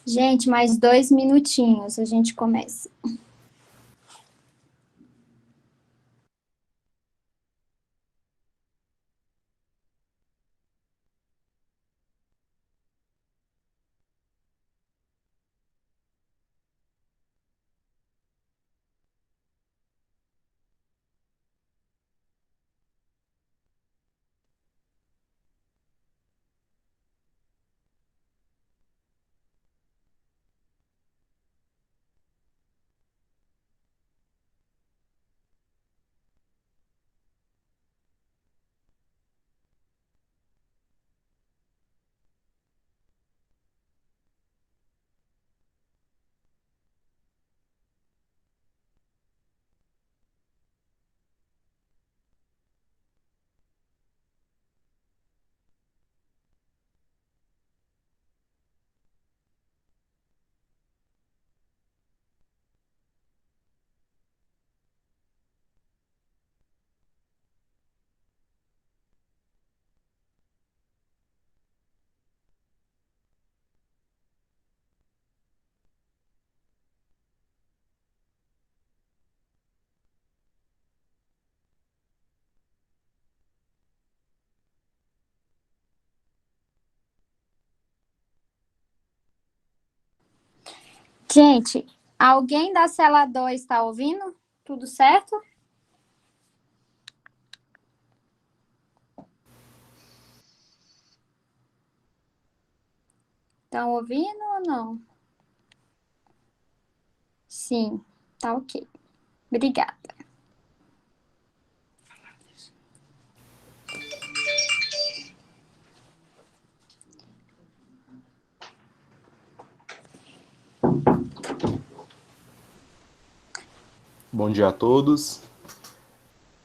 Gente, mais 2 minutinhos, a gente começa. Gente, alguém da cela 2 está ouvindo? Tudo certo? Estão ouvindo ou não? Sim, tá ok. Obrigada. Bom dia a todos.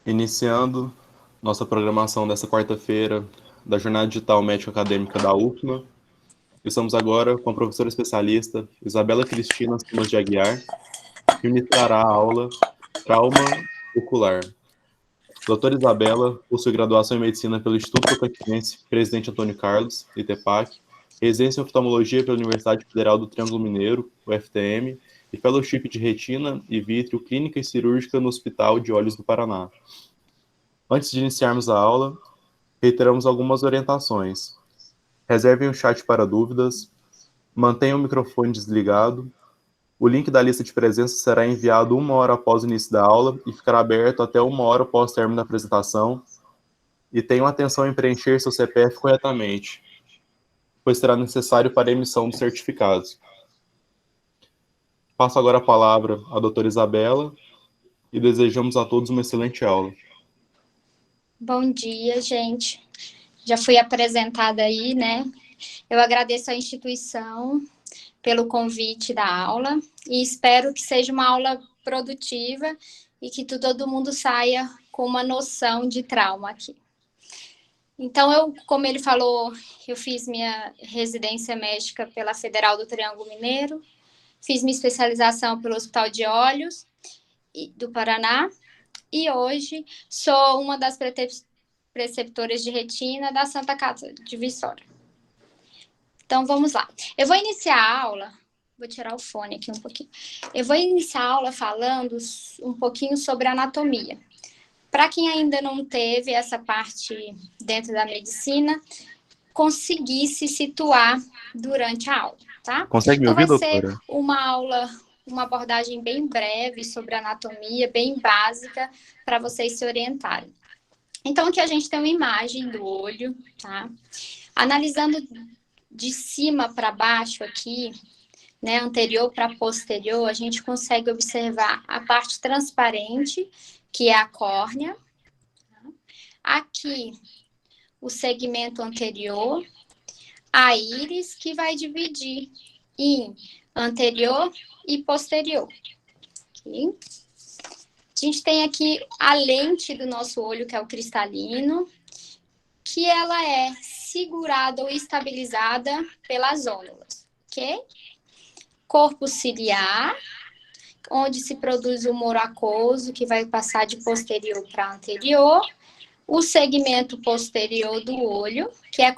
Iniciando nossa programação dessa quarta-feira da Jornada Digital Médico-Acadêmica da UFMA. Estamos agora com a professora especialista Isabela Cristina Simas de Aguiar, que ministrará a aula Trauma Ocular. Doutora Isabela possui graduação em Medicina pelo Instituto Tocantinense Presidente Antônio Carlos, ITEPAC, residência em Oftalmologia pela Universidade Federal do Triângulo Mineiro, UFTM, e Fellowship de Retina e Vítreo Clínica e Cirúrgica no Hospital de Olhos do Paraná. Antes de iniciarmos a aula, reiteramos algumas orientações. Reservem o chat para dúvidas, mantenham o microfone desligado, o link da lista de presença será enviado 1 hora após o início da aula e ficará aberto até 1 hora após o término da apresentação, e tenham atenção em preencher seu CPF corretamente, pois será necessário para a emissão dos certificados. Passo agora a palavra à doutora Isabela e desejamos a todos uma excelente aula. Bom dia, gente. Já fui apresentada aí, né? Eu agradeço à instituição pelo convite da aula e espero que seja uma aula produtiva e que todo mundo saia com uma noção de trauma aqui. Então, como ele falou, eu fiz minha residência médica pela Federal do Triângulo Mineiro, fiz minha especialização pelo Hospital de Olhos do Paraná e hoje sou uma das preceptoras de retina da Santa Casa de Viçosa. Então, vamos lá. Eu vou iniciar a aula, vou tirar o fone aqui um pouquinho. Eu vou iniciar a aula falando um pouquinho sobre anatomia. Para quem ainda não teve essa parte dentro da medicina, conseguir se situar durante a aula, tá? Consegue me Então, ouvir, vai ser doutora? uma aula, uma abordagem bem breve sobre anatomia, bem básica, para vocês se orientarem. Então, aqui a gente tem uma imagem do olho, tá? Analisando de cima para baixo aqui, né, anterior para posterior, a gente consegue observar a parte transparente, que é a córnea. Aqui, o segmento anterior, a íris, que vai dividir em anterior e posterior. Okay? A gente tem aqui a lente do nosso olho, que é o cristalino, que ela é segurada ou estabilizada pelas ônulas, ok? Corpo ciliar, onde se produz o humor aquoso, que vai passar de posterior para anterior. O segmento posterior do olho, que é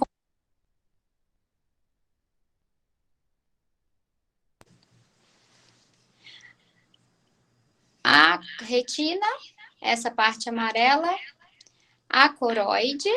A retina, essa parte amarela, a coroide,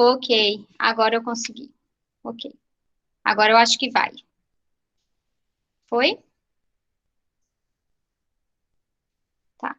ok, agora eu consegui. Ok, agora eu acho que vai. Foi? Tá.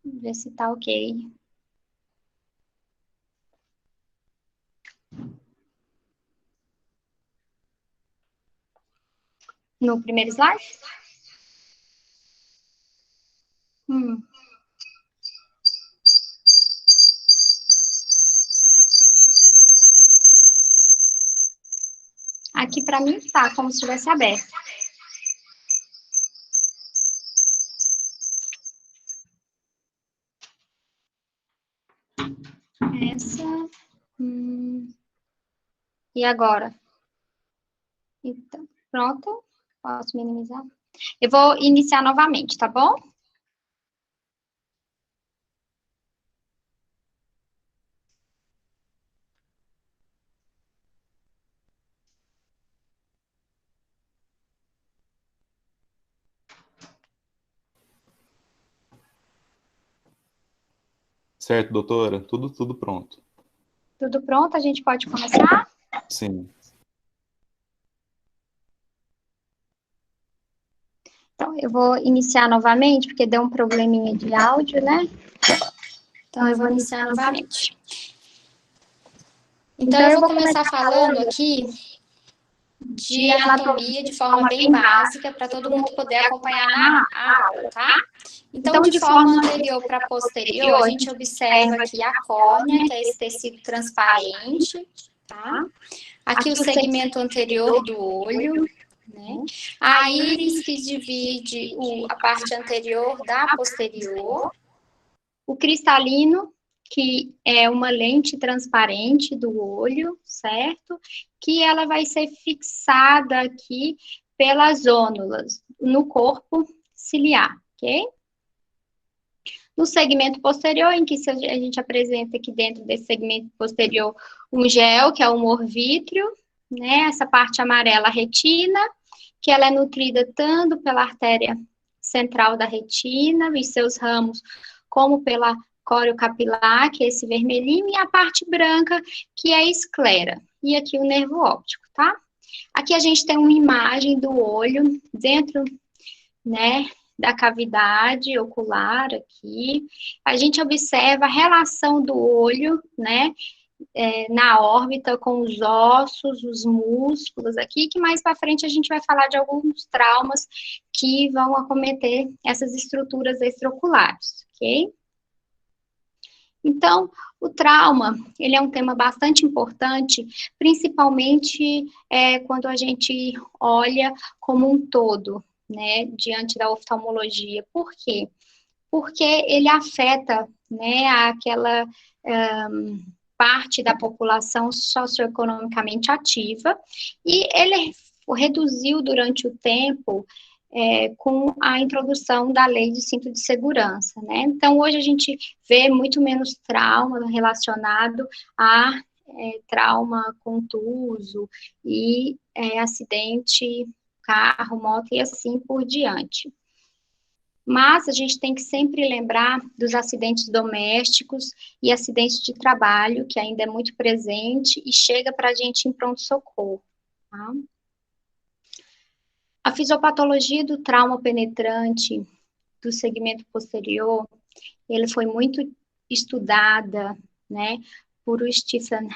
Vamos ver se tá ok. No primeiro slide? Hum. Aqui para mim tá como se estivesse aberto. Essa. E agora? Então, pronto. Posso minimizar? Eu vou iniciar novamente, tá bom? Certo, doutora? Tudo pronto. Tudo pronto? A gente pode começar? Sim. Então, eu vou iniciar novamente, porque deu um probleminha de áudio, né? Então, eu vou iniciar novamente. Então, eu vou começar falando aqui de anatomia de forma bem básica, para todo mundo poder acompanhar na aula, tá? Então, de forma anterior para posterior, a gente observa aqui a córnea, que é esse tecido transparente, tá? Aqui o segmento anterior do olho, né? A íris, que divide a parte anterior da posterior. O cristalino, que é uma lente transparente do olho, certo? Que ela vai ser fixada aqui pelas ônulas no corpo ciliar, ok? No segmento posterior, em que a gente apresenta aqui dentro desse segmento posterior um gel, que é o humor vítreo, né? Essa parte amarela, a retina, que ela é nutrida tanto pela artéria central da retina e seus ramos, como pela córeo capilar, que é esse vermelhinho, e a parte branca, que é a esclera. E aqui o nervo óptico, tá? Aqui a gente tem uma imagem do olho dentro, né, da cavidade ocular aqui. A gente observa a relação do olho, né, na órbita com os ossos, os músculos aqui, que mais para frente a gente vai falar de alguns traumas que vão acometer essas estruturas extraoculares, ok? Então, o trauma, ele é um tema bastante importante, principalmente quando a gente olha como um todo, né, diante da oftalmologia. Por quê? Porque ele afeta, né, aquela parte da população socioeconomicamente ativa, e ele reduziu durante o tempo com a introdução da lei de cinto de segurança, né? Então, hoje a gente vê muito menos trauma relacionado a trauma contuso e acidente, carro, moto e assim por diante. Mas a gente tem que sempre lembrar dos acidentes domésticos e acidentes de trabalho, que ainda é muito presente e chega para a gente em pronto-socorro, tá? A fisiopatologia do trauma penetrante do segmento posterior, ele foi muito estudada, né, por o Stephen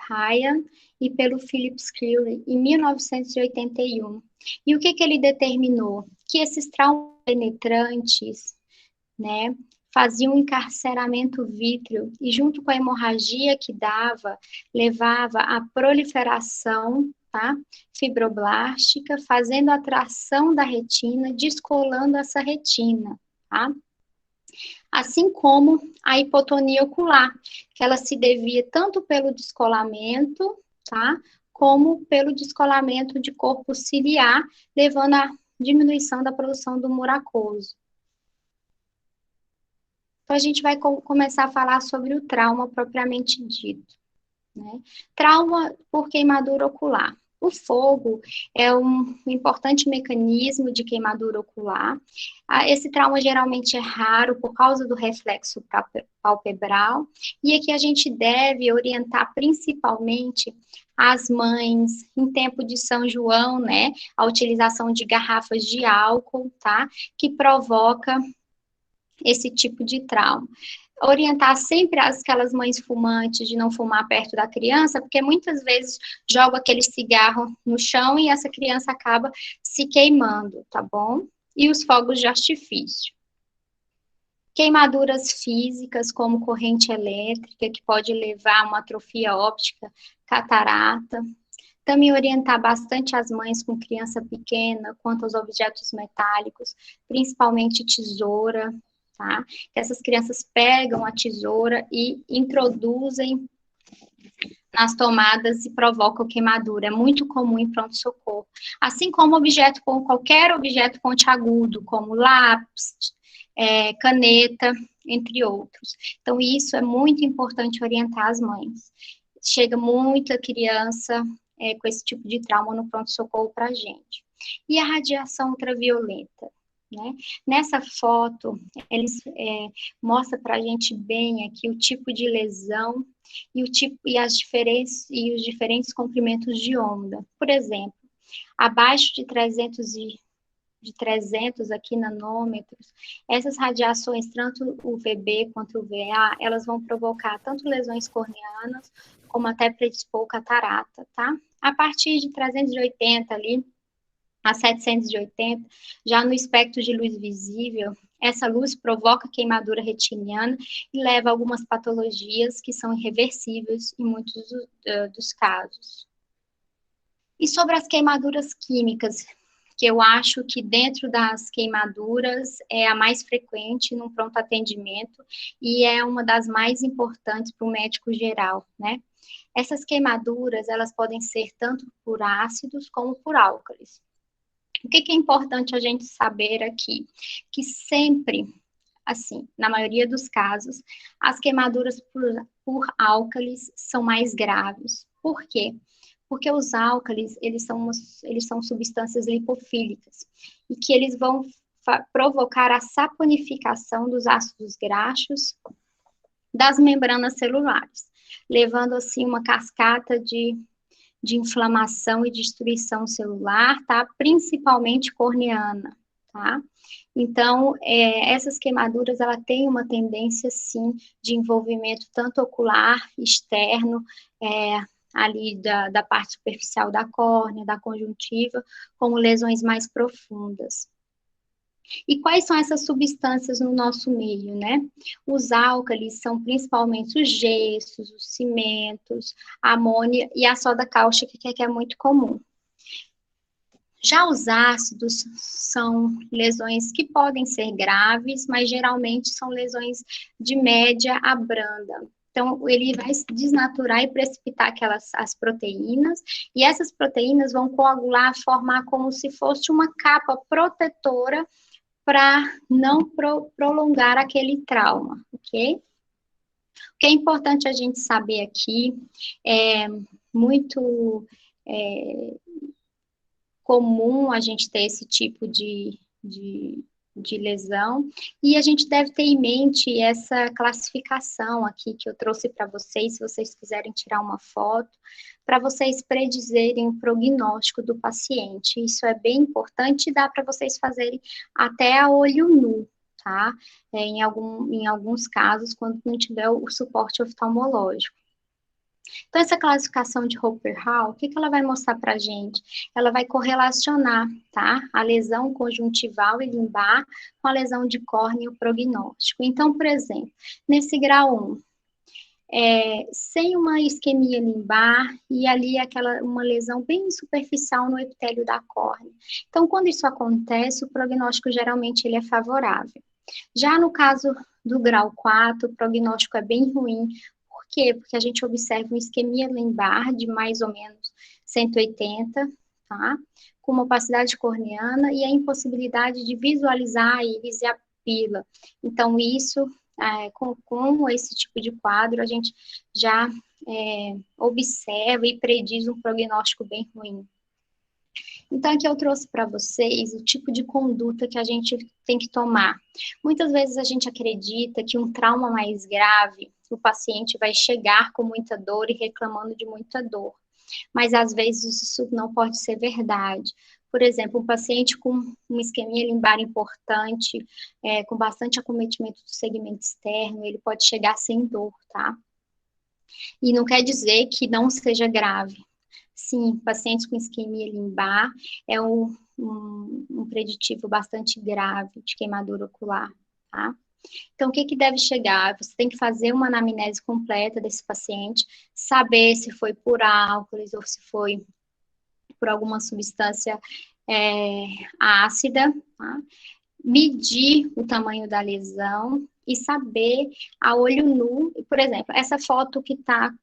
Ryan e pelo Philip Skilling em 1981. E o que ele determinou? Que esses traumas penetrantes, né, faziam um encarceramento vítreo e junto com a hemorragia que dava, levava à proliferação, tá, fibroblástica, fazendo a tração da retina, descolando essa retina, tá? Assim como a hipotonia ocular, que ela se devia tanto pelo descolamento, tá, como pelo descolamento de corpo ciliar, levando à diminuição da produção do humor aquoso. Então, a gente vai começar a falar sobre o trauma propriamente dito, né? Trauma por queimadura ocular. O fogo é um importante mecanismo de queimadura ocular. Esse trauma geralmente é raro por causa do reflexo palpebral, e aqui a gente deve orientar principalmente as mães, em tempo de São João, né, a utilização de garrafas de álcool, tá, que provoca esse tipo de trauma. Orientar sempre aquelas mães fumantes de não fumar perto da criança, porque muitas vezes joga aquele cigarro no chão e essa criança acaba se queimando, tá bom? E os fogos de artifício. Queimaduras físicas, como corrente elétrica, que pode levar a uma atrofia óptica, catarata. Também orientar bastante as mães com criança pequena quanto aos objetos metálicos, principalmente tesoura, tá? Essas crianças pegam a tesoura e introduzem nas tomadas e provocam queimadura. É muito comum em pronto-socorro. Assim como qualquer objeto pontiagudo, como lápis, caneta, entre outros. Então, isso é muito importante orientar as mães. Chega muita criança com esse tipo de trauma no pronto-socorro para a gente. E a radiação ultravioleta, né? Nessa foto, eles mostram para a gente bem aqui o tipo de lesão e os diferentes comprimentos de onda. Por exemplo, abaixo de 300 aqui nanômetros, essas radiações, tanto UVB quanto UVA, elas vão provocar tanto lesões corneanas, como até predispor catarata, tá? A partir de 380 ali, a 780, já no espectro de luz visível, essa luz provoca queimadura retiniana e leva a algumas patologias que são irreversíveis em muitos dos casos. E sobre as queimaduras químicas, que eu acho que dentro das queimaduras é a mais frequente no pronto atendimento e é uma das mais importantes para o médico geral, né? Essas queimaduras, elas podem ser tanto por ácidos como por álcalis. O que é importante a gente saber aqui? Que sempre, assim, na maioria dos casos, as queimaduras por álcalis são mais graves. Por quê? Porque os álcalis, eles são substâncias lipofílicas e que eles vão provocar a saponificação dos ácidos graxos das membranas celulares, levando, assim, uma cascata de inflamação e destruição celular, tá? Principalmente corneana, tá? Então, essas queimaduras, ela tem uma tendência, sim, de envolvimento tanto ocular, externo, ali da parte superficial da córnea, da conjuntiva, como lesões mais profundas. E quais são essas substâncias no nosso meio, né? Os álcalis são principalmente os gessos, os cimentos, a amônia e a soda cáustica, que é muito comum. Já os ácidos são lesões que podem ser graves, mas geralmente são lesões de média a branda, Então, ele vai se desnaturar e precipitar as proteínas, e essas proteínas vão coagular, formar como se fosse uma capa protetora para não prolongar aquele trauma, ok? O que é importante a gente saber aqui, é muito comum a gente ter esse tipo de lesão, e a gente deve ter em mente essa classificação aqui que eu trouxe para vocês, se vocês quiserem tirar uma foto, para vocês predizerem o prognóstico do paciente. Isso é bem importante e dá para vocês fazerem até a olho nu, tá? Em alguns casos, quando não tiver o suporte oftalmológico. Então, essa classificação de Hopper-Hall, o que ela vai mostrar para a gente? Ela vai correlacionar, tá? A lesão conjuntival e limbar com a lesão de córnea e o prognóstico. Então, por exemplo, nesse grau 1, sem uma isquemia limbar e ali uma lesão bem superficial no epitélio da córnea. Então, quando isso acontece, o prognóstico geralmente ele é favorável. Já no caso do grau 4, o prognóstico é bem ruim. Por quê? Porque a gente observa uma isquemia limbar de mais ou menos 180, tá? Com uma opacidade corneana e a impossibilidade de visualizar a íris e a pupila. Então, isso, com esse tipo de quadro, a gente já observa e prediz um prognóstico bem ruim. Então, aqui eu trouxe para vocês o tipo de conduta que a gente tem que tomar. Muitas vezes a gente acredita que um trauma mais grave, o paciente vai chegar com muita dor e reclamando de muita dor. Mas, às vezes, isso não pode ser verdade. Por exemplo, um paciente com uma isquemia limbar importante, com bastante acometimento do segmento externo, ele pode chegar sem dor, tá? E não quer dizer que não seja grave. Sim, pacientes com isquemia limbar é um preditivo bastante grave de queimadura ocular, tá? Então, o que deve chegar? Você tem que fazer uma anamnese completa desse paciente, saber se foi por álcools ou se foi por alguma substância ácida, tá? Medir o tamanho da lesão e saber a olho nu. Por exemplo, essa foto que está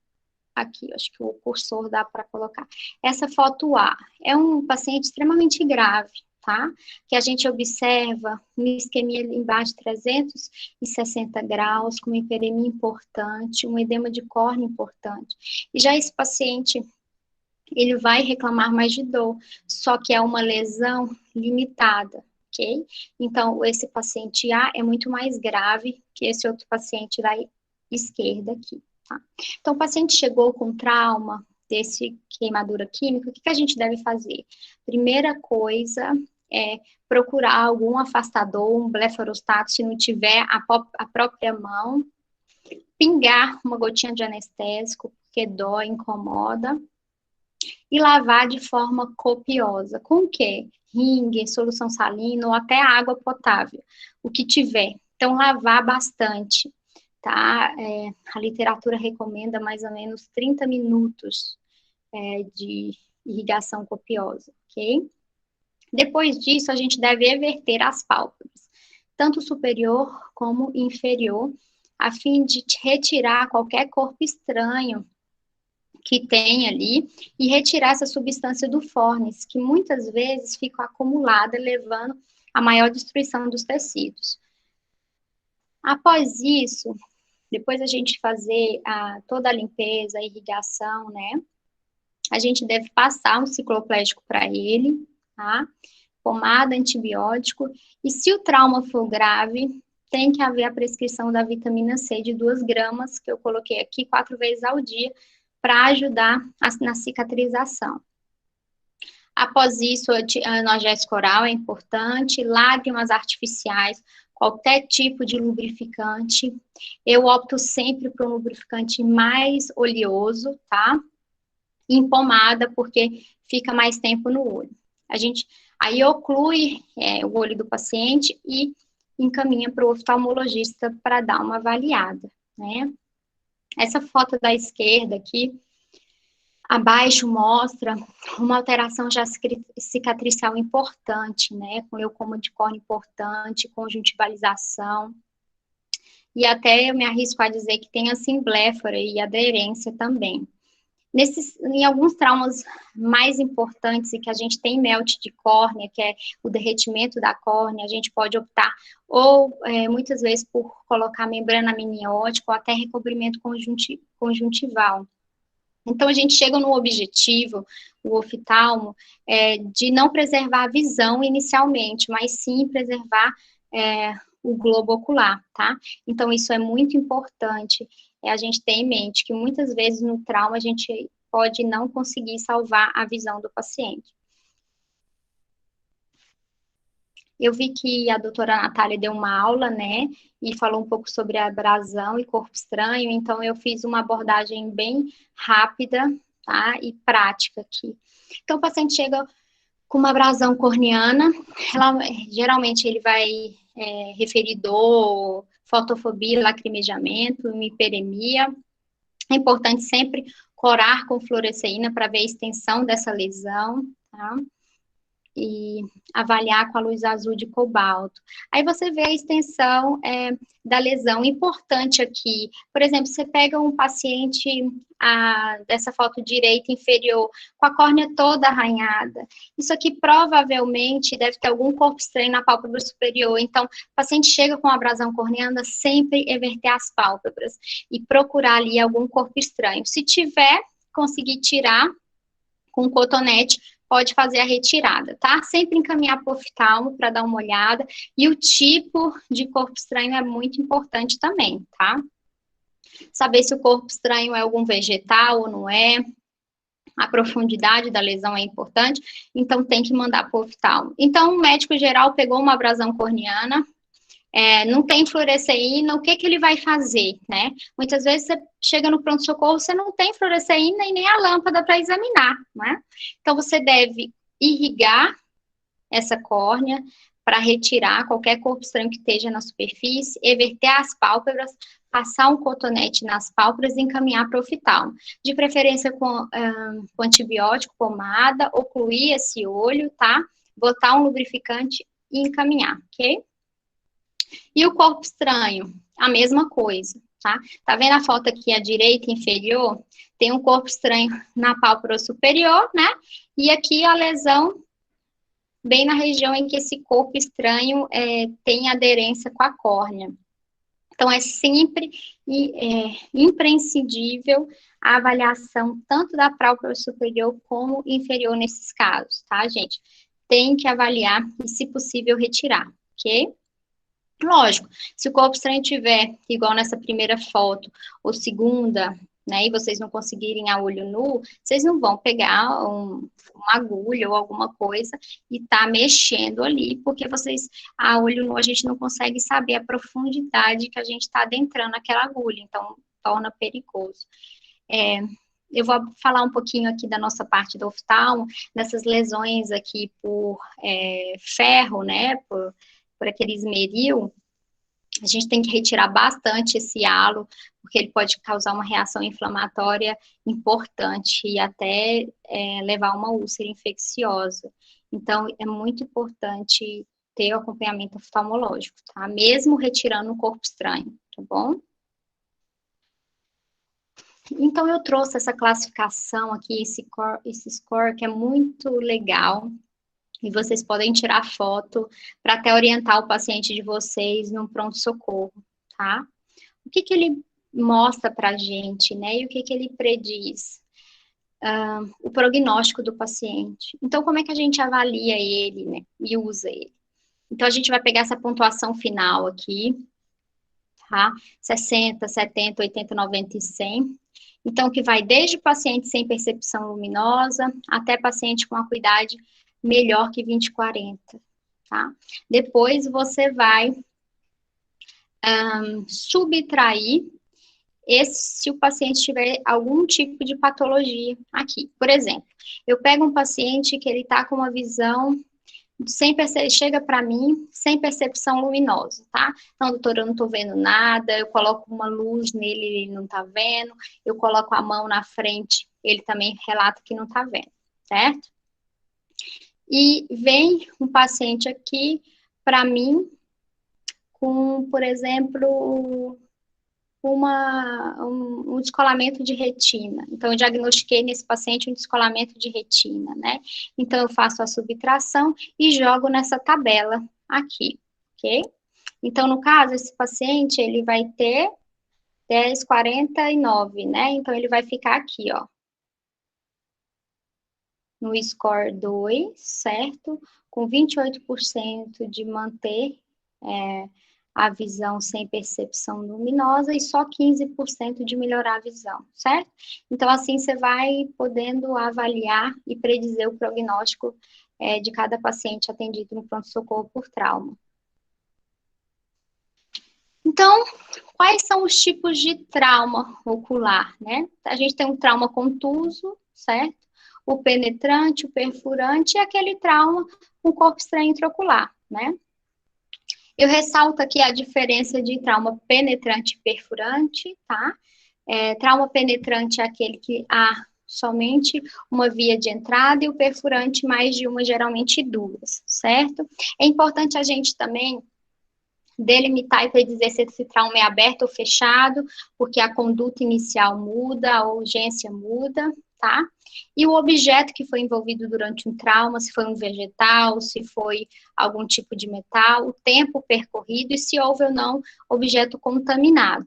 aqui, acho que o cursor dá para colocar. Essa foto A é um paciente extremamente grave, tá? Que a gente observa uma isquemia limbar de 360 graus, com uma hiperemia importante, um edema de córnea importante. E já esse paciente, ele vai reclamar mais de dor, só que é uma lesão limitada, ok? Então, esse paciente A é muito mais grave que esse outro paciente da esquerda aqui. Tá? Então, o paciente chegou com trauma desse queimadura química, o que a gente deve fazer? Primeira coisa é procurar algum afastador, um blefarostato, se não tiver a própria mão, pingar uma gotinha de anestésico, porque dói, incomoda, e lavar de forma copiosa. Com o quê? Ringue, solução salina ou até água potável, o que tiver. Então, lavar bastante. Tá? A literatura recomenda mais ou menos 30 minutos de irrigação copiosa, ok? Depois disso, a gente deve everter as pálpebras, tanto superior como inferior, a fim de retirar qualquer corpo estranho que tem ali e retirar essa substância do fornis, que muitas vezes fica acumulada, levando a maior destruição dos tecidos. Após isso, depois a gente fazer toda a limpeza, a irrigação, né? A gente deve passar um cicloplégico para ele, tá? Pomada, antibiótico. E se o trauma for grave, tem que haver a prescrição da vitamina C de 2 gramas, que eu coloquei aqui 4 vezes ao dia, para ajudar na cicatrização. Após isso, analgésico oral é importante, lágrimas artificiais, qualquer tipo de lubrificante. Eu opto sempre por um lubrificante mais oleoso, tá? Em pomada, porque fica mais tempo no olho. A gente aí oclui o olho do paciente e encaminha para o oftalmologista para dar uma avaliada, né? Essa foto da esquerda aqui, abaixo mostra uma alteração já cicatricial importante, né? Com leucoma de córnea importante, conjuntivalização. e até eu me arrisco a dizer que tem a simbléfora e aderência também. Em alguns traumas mais importantes e que a gente tem melt de córnea, que é o derretimento da córnea, a gente pode optar ou muitas vezes por colocar membrana amniótica ou até recobrimento conjuntival. Então, a gente chega no objetivo, o oftalmo, de não preservar a visão inicialmente, mas sim preservar o globo ocular, tá? Então, isso é muito importante, a gente ter em mente que muitas vezes no trauma a gente pode não conseguir salvar a visão do paciente. Eu vi que a doutora Natália deu uma aula, né, e falou um pouco sobre abrasão e corpo estranho, então eu fiz uma abordagem bem rápida, tá, e prática aqui. Então, o paciente chega com uma abrasão corneana, geralmente ele vai referir dor, fotofobia, lacrimejamento, hiperemia. É importante sempre corar com fluoresceína para ver a extensão dessa lesão, tá? E avaliar com a luz azul de cobalto. Aí você vê a extensão da lesão. Importante aqui, por exemplo, você pega um paciente dessa foto direita inferior, com a córnea toda arranhada. Isso aqui provavelmente deve ter algum corpo estranho na pálpebra superior. Então, o paciente chega com abrasão corneana, sempre everter as pálpebras e procurar ali algum corpo estranho. Se tiver, conseguir tirar com cotonete, pode fazer a retirada, tá? Sempre encaminhar para o oftalmo para dar uma olhada. E o tipo de corpo estranho é muito importante também, tá? Saber se o corpo estranho é algum vegetal ou não é. A profundidade da lesão é importante, então tem que mandar para o oftalmo. Então, o médico geral pegou uma abrasão corneana, não tem fluoresceína, o que ele vai fazer, né? Muitas vezes você chega no pronto-socorro, você não tem fluoresceína e nem a lâmpada para examinar, né? Então, você deve irrigar essa córnea para retirar qualquer corpo estranho que esteja na superfície, everter as pálpebras, passar um cotonete nas pálpebras e encaminhar para o oftalmo. De preferência com antibiótico, pomada, ocluir esse olho, tá? Botar um lubrificante e encaminhar, ok? E o corpo estranho, a mesma coisa, tá? Tá vendo a foto aqui à direita inferior? Tem um corpo estranho na pálpebra superior, né? E aqui a lesão bem na região em que esse corpo estranho tem aderência com a córnea. Então, é sempre imprescindível a avaliação tanto da pálpebra superior como inferior nesses casos, tá, gente? Tem que avaliar e, se possível, retirar, ok? Lógico, se o corpo estranho tiver, igual nessa primeira foto, ou segunda, né, e vocês não conseguirem a olho nu, vocês não vão pegar uma agulha ou alguma coisa e tá mexendo ali, porque a olho nu, a gente não consegue saber a profundidade que a gente está adentrando aquela agulha, então torna perigoso. Eu vou falar um pouquinho aqui da nossa parte do oftalmo, nessas lesões aqui por ferro, né, por aquele esmeril, a gente tem que retirar bastante esse halo, porque ele pode causar uma reação inflamatória importante e até levar a uma úlcera infecciosa. Então, é muito importante ter o acompanhamento oftalmológico, tá? Mesmo retirando o corpo estranho, tá bom? Então, eu trouxe essa classificação aqui, esse score que é muito legal, e vocês podem tirar foto para até orientar o paciente de vocês no pronto-socorro, tá? O que ele mostra para a gente, né? E o que ele prediz? O prognóstico do paciente. Então, como é que a gente avalia ele, né? E usa ele? Então, a gente vai pegar essa pontuação final aqui, tá? 60, 70, 80, 90 e 100. Então, que vai desde paciente sem percepção luminosa até paciente com acuidade melhor que 20/40, tá? Depois você vai subtrair se o paciente tiver algum tipo de patologia aqui. Por exemplo, eu pego um paciente que ele está com uma visão chega para mim sem percepção luminosa, tá? Não, doutora, eu não tô vendo nada, eu coloco uma luz nele, ele não tá vendo, eu coloco a mão na frente, ele também relata que não tá vendo, certo? E vem um paciente aqui para mim com, por exemplo, um descolamento de retina. Então, eu diagnostiquei nesse paciente um descolamento de retina, né? Então, eu faço a subtração e jogo nessa tabela aqui, ok? Então, no caso, esse paciente, ele vai ter 10,49, né? Então, ele vai ficar aqui, ó, no score 2, certo? Com 28% de manter a visão sem percepção luminosa e só 15% de melhorar a visão, certo? Então, assim, você vai podendo avaliar e predizer o prognóstico de cada paciente atendido no pronto-socorro por trauma. Então, quais são os tipos de trauma ocular, né? A gente tem um trauma contuso, certo? O penetrante, o perfurante e aquele trauma com corpo estranho intraocular, né? Eu ressalto aqui a diferença de trauma penetrante e perfurante, tá? Trauma penetrante é aquele que há somente uma via de entrada e o perfurante mais de uma, geralmente duas, certo? É importante a gente também delimitar e predizer se esse trauma é aberto ou fechado, porque a conduta inicial muda, a urgência muda, tá? E o objeto que foi envolvido durante um trauma, se foi um vegetal, se foi algum tipo de metal, o tempo percorrido e se houve ou não objeto contaminado.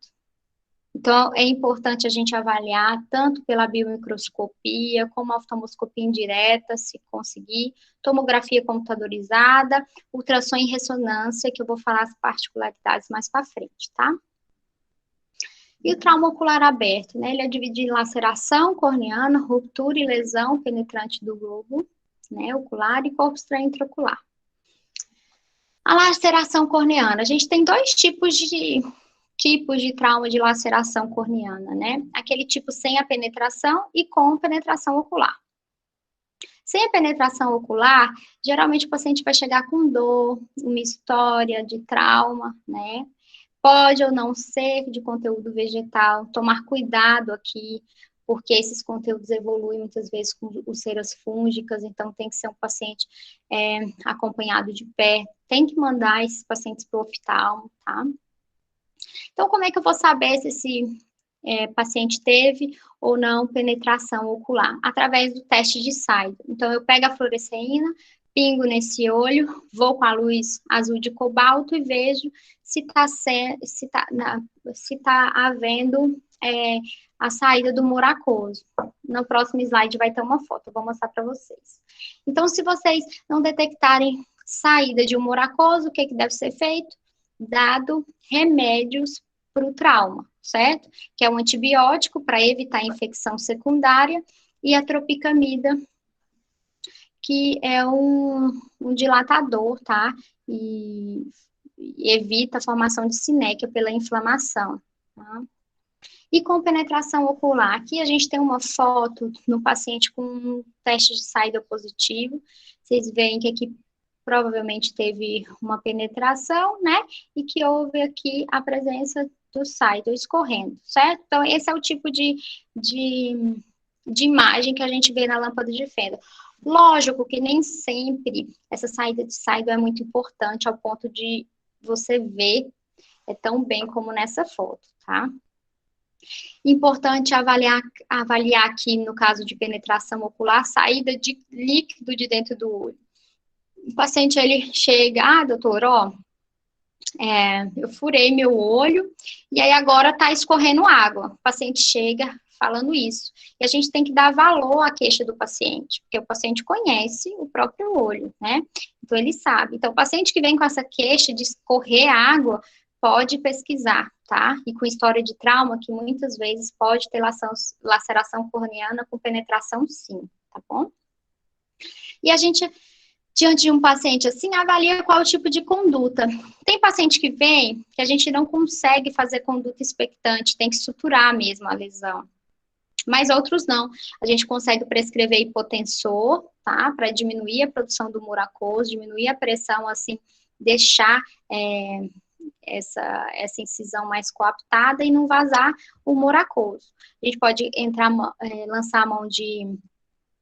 Então, é importante a gente avaliar tanto pela biomicroscopia, como a oftalmoscopia indireta, se conseguir, tomografia computadorizada, ultrassom em ressonância, que eu vou falar as particularidades mais para frente, tá? E o trauma ocular aberto, né? Ele é dividido em laceração corneana, ruptura e lesão penetrante do globo, né, ocular e corpo estranho intraocular. A laceração corneana, a gente tem dois tipos de trauma de laceração corneana, né? Aquele tipo sem a penetração e com penetração ocular. Sem a penetração ocular, geralmente o paciente vai chegar com dor, uma história de trauma, né? Pode ou não ser de conteúdo vegetal, tomar cuidado aqui, porque esses conteúdos evoluem muitas vezes com úlceras fúngicas, então tem que ser um paciente acompanhado de perto, tem que mandar esses pacientes para o oftalmo, tá? Então, como é que eu vou saber se esse paciente teve ou não penetração ocular? Através do teste de Saido. Então, eu pego a fluoresceína, pingo nesse olho, vou com a luz azul de cobalto e vejo se está havendo a saída do humor aquoso. No próximo slide vai ter uma foto, eu vou mostrar para vocês. Então, se vocês não detectarem saída de humor aquoso, o que deve ser feito? Dado remédios para o trauma, certo? Que é um antibiótico para evitar infecção secundária e a tropicamida, que é um dilatador, tá? E evita a formação de sinéquia pela inflamação, tá? E com penetração ocular, aqui a gente tem uma foto no paciente com um teste de saída positivo, vocês veem que aqui provavelmente teve uma penetração, né, e que houve aqui a presença do saído escorrendo, certo? Então, esse é o tipo de imagem que a gente vê na lâmpada de fenda. Lógico que nem sempre essa saída de saído é muito importante ao ponto de você ver tão bem como nessa foto, tá? Importante avaliar aqui, no caso de penetração ocular, saída de líquido de dentro do olho. O paciente, ele chega, doutor, eu furei meu olho e aí agora tá escorrendo água. O paciente chega falando isso. E a gente tem que dar valor à queixa do paciente, porque o paciente conhece o próprio olho, né? Então, ele sabe. Então, o paciente que vem com essa queixa de escorrer água, pode pesquisar, tá? E com história de trauma, que muitas vezes pode ter laceração corneana com penetração, sim, tá bom? E a gente, diante de um paciente assim, avalia qual o tipo de conduta. Tem paciente que vem que a gente não consegue fazer conduta expectante, tem que suturar mesmo a lesão. Mas outros não. A gente consegue prescrever hipotensor, tá? Para diminuir a produção do humor aquoso, diminuir a pressão, assim, deixar essa incisão mais coaptada e não vazar o humor aquoso. A gente pode lançar a mão de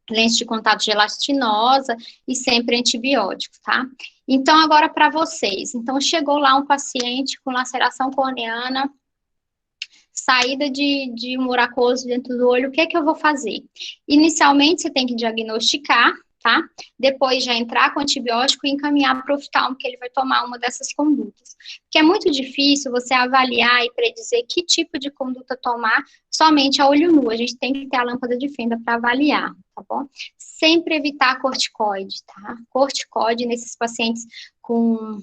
lente de contato gelatinosa e sempre antibióticos, tá? Então, agora para vocês. Então, chegou lá um paciente com laceração corneana saída de humor aquoso dentro do olho, o que é que eu vou fazer? Inicialmente, você tem que diagnosticar, tá? Depois já entrar com antibiótico e encaminhar para o oftalmo, que ele vai tomar uma dessas condutas. Porque é muito difícil você avaliar e predizer que tipo de conduta tomar somente a olho nu. A gente tem que ter a lâmpada de fenda para avaliar, tá bom? Sempre evitar corticoide, tá? Corticoide nesses pacientes com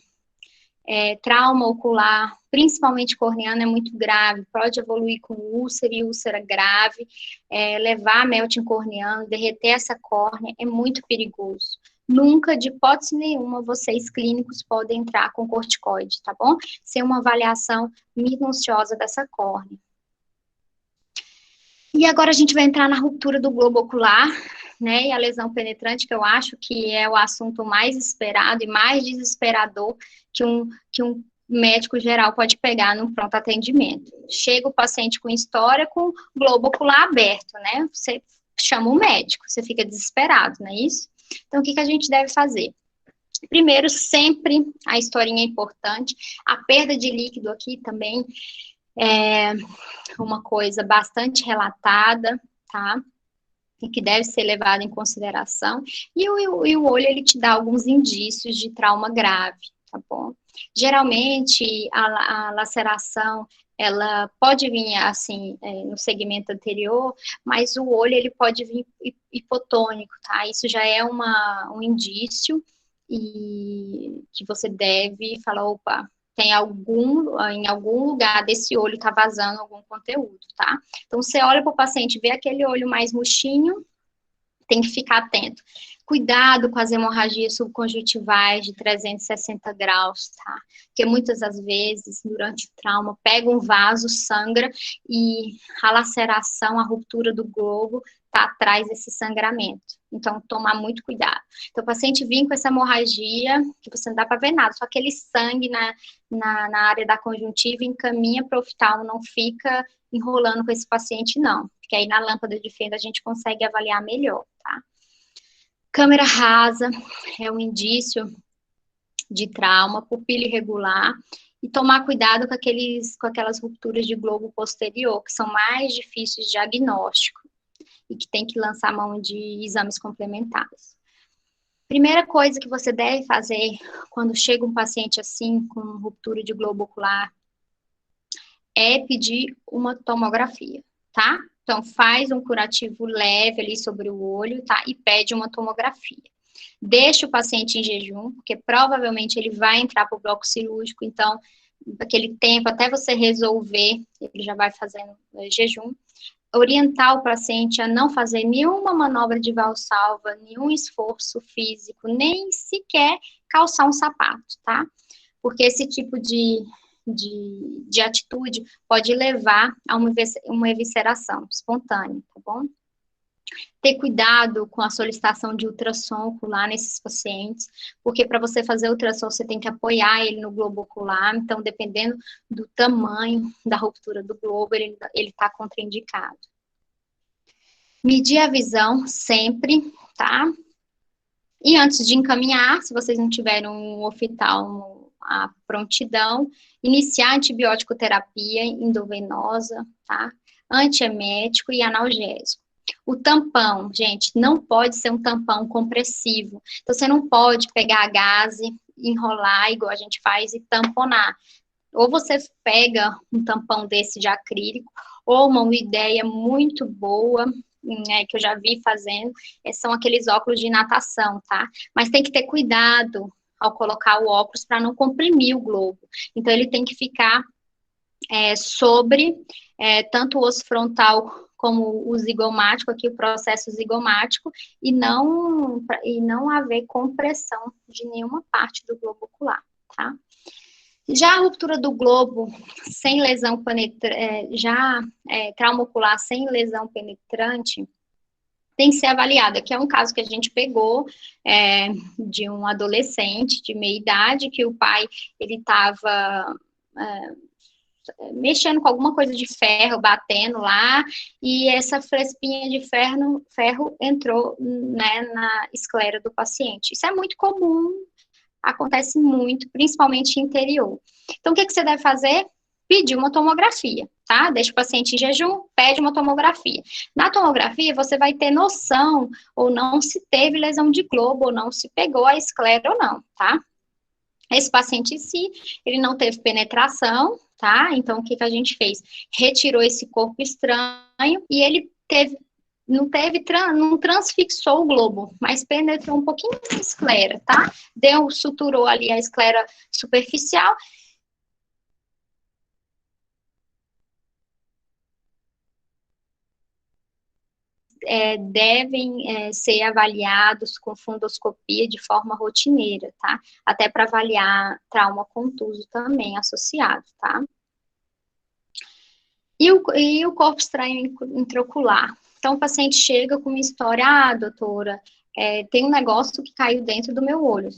trauma ocular, principalmente corneano, é muito grave, pode evoluir com úlcera e úlcera grave, levar melting corneano, derreter essa córnea, é muito perigoso. Nunca, de hipótese nenhuma, vocês clínicos podem entrar com corticoide, tá bom? Sem uma avaliação minuciosa dessa córnea. E agora a gente vai entrar na ruptura do globo ocular, né, e a lesão penetrante, que eu acho que é o assunto mais esperado e mais desesperador que um médico geral pode pegar no pronto atendimento. Chega o paciente com história com globo ocular aberto, né, você chama o médico, você fica desesperado, não é isso? Então, o que a gente deve fazer? Primeiro, sempre, a historinha é importante, a perda de líquido aqui também é uma coisa bastante relatada, tá? E que deve ser levado em consideração. E o olho, ele te dá alguns indícios de trauma grave, tá bom? Geralmente, a laceração, ela pode vir, assim, no segmento anterior, mas o olho, ele pode vir hipotônico, tá? Isso já é um indício e que você deve falar, opa, tem em algum lugar desse olho tá vazando algum conteúdo, tá? Então, você olha para o paciente, vê aquele olho mais murchinho, tem que ficar atento. Cuidado com as hemorragias subconjuntivais de 360 graus, tá? Porque muitas das vezes, durante o trauma, pega um vaso, sangra, e a laceração, a ruptura do globo, tá atrás desse sangramento. Então, tomar muito cuidado. Então, o paciente vir com essa hemorragia, que você não dá para ver nada, só aquele sangue na área da conjuntiva, encaminha para o oftalmo, não fica enrolando com esse paciente, não. Porque aí na lâmpada de fenda a gente consegue avaliar melhor, tá? Câmera rasa é um indício de trauma, pupila irregular, e tomar cuidado com aquelas rupturas de globo posterior, que são mais difíceis de diagnóstico, e que tem que lançar mão de exames complementares. Primeira coisa que você deve fazer quando chega um paciente assim, com ruptura de globo ocular, é pedir uma tomografia, tá? Então, faz um curativo leve ali sobre o olho, tá? E pede uma tomografia. Deixa o paciente em jejum, porque provavelmente ele vai entrar para o bloco cirúrgico, então, daquele tempo, até você resolver, ele já vai fazendo jejum. Orientar o paciente a não fazer nenhuma manobra de valsalva, nenhum esforço físico, nem sequer calçar um sapato, tá? Porque esse tipo de atitude pode levar a uma evisceração espontânea, tá bom? Ter cuidado com a solicitação de ultrassom ocular nesses pacientes, porque para você fazer ultrassom, você tem que apoiar ele no globo ocular, então, dependendo do tamanho da ruptura do globo, ele está contraindicado. Medir a visão sempre, tá? E antes de encaminhar, se vocês não tiverem um oftalmo à prontidão, iniciar antibiótico terapia endovenosa, tá? Antiemético e analgésico. O tampão, gente, não pode ser um tampão compressivo. Então, você não pode pegar a gaze, enrolar, igual a gente faz, e tamponar. Ou você pega um tampão desse de acrílico, ou uma ideia muito boa, que eu já vi fazendo, são aqueles óculos de natação, tá? Mas tem que ter cuidado ao colocar o óculos para não comprimir o globo. Então, ele tem que ficar sobre tanto o osso frontal como o zigomático, aqui o processo zigomático, e não haver compressão de nenhuma parte do globo ocular, tá? Já a ruptura do globo sem lesão penetrante, trauma ocular sem lesão penetrante, tem que ser avaliada, que é um caso que a gente pegou de um adolescente de meia idade, que o pai, ele estava mexendo com alguma coisa de ferro, batendo lá, e essa frespinha de ferro entrou, né, na esclera do paciente. Isso é muito comum, acontece muito, principalmente em interior. Então, o que você deve fazer? pedir uma tomografia, tá? Deixa o paciente em jejum, pede uma tomografia. Na tomografia, você vai ter noção ou não se teve lesão de globo ou não, se pegou a esclera ou não, tá? Esse paciente em si, ele não teve penetração, tá? Então, o que a gente fez? Retirou esse corpo estranho e ele não transfixou o globo, mas penetrou um pouquinho na esclera, tá? Suturou ali a esclera superficial. Devem ser avaliados com fundoscopia de forma rotineira, tá? Até para avaliar trauma contuso também associado, tá? E o corpo estranho intraocular. Então, o paciente chega com uma história, doutora, tem um negócio que caiu dentro do meu olho,